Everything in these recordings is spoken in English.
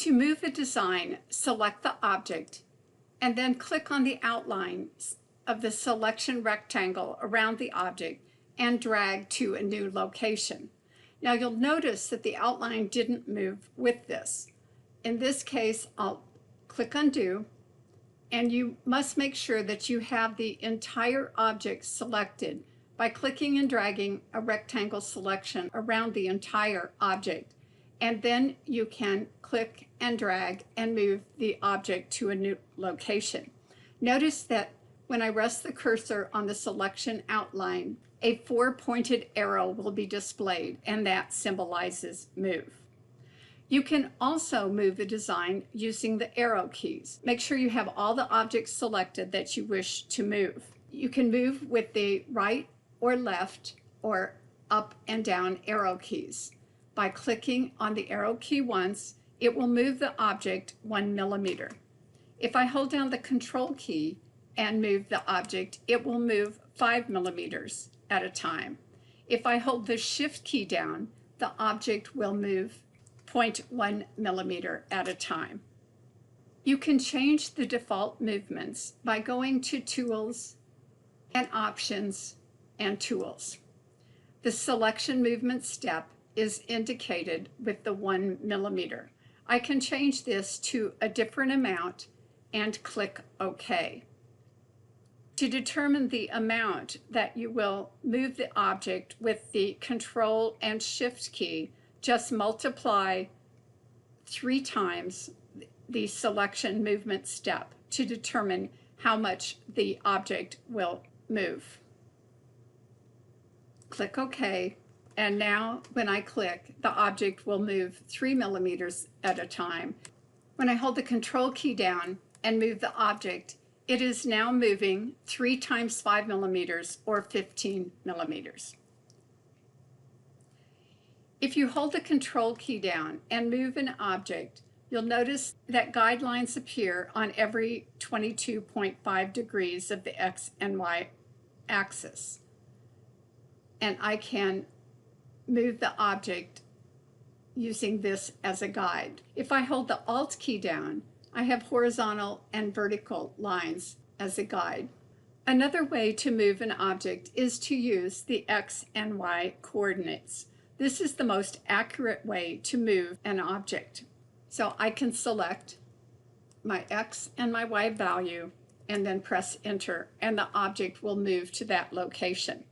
To move a design, select the object and then click on the outlines of the selection rectangle around the object and drag to a new location. Now you'll notice that the outline didn't move with this. In this case, I'll click undo, and you must make sure that you have the entire object selected by clicking and dragging a rectangle selection around the entire object. And then you can click and drag and move the object to a new location. Notice that when I rest the cursor on the selection outline, a 4-pointed arrow will be displayed, and that symbolizes move. You can also move the design using the arrow keys. Make sure you have all the objects selected that you wish to move. You can move with the right or left or up and down arrow keys. By clicking on the arrow key once, it will move the object 1 millimeter. If I hold down the Control key and move the object, it will move 5 millimeters at a time. If I hold the Shift key down, the object will move 0.1 millimeter at a time. You can change the default movements by going to Tools and Options and Tools. The selection movement step is indicated with the 1 millimeter. I can change this to a different amount and click OK. To determine the amount that you will move the object with the Control and Shift key, just multiply 3 times the selection movement step to determine how much the object will move. Click OK, and now when I click, the object will move 3 millimeters at a time. When I hold the Control key down and move the object, it is now moving 3 times 5 millimeters or 15 millimeters. If you hold the Control key down and move an object, you'll notice that guidelines appear on every 22.5 degrees of the X and Y axis. And I can move the object using this as a guide. If I hold the Alt key down, I have horizontal and vertical lines as a guide. Another way to move an object is to use the X and Y coordinates. This is the most accurate way to move an object. So I can select my X and my Y value and then press Enter, and the object will move to that location.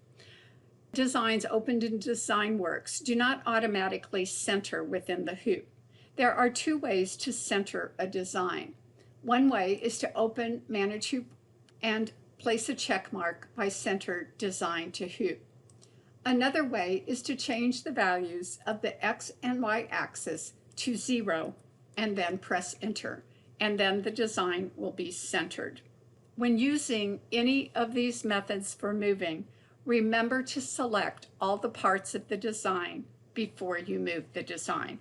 Designs opened in DesignWorks do not automatically center within the hoop. There are 2 ways to center a design. One way is to open Manage Hoop and place a check mark by Center Design to Hoop. Another way is to change the values of the X and Y axis to 0 and then press Enter, and then the design will be centered. When using any of these methods for moving, remember to select all the parts of the design before you move the design.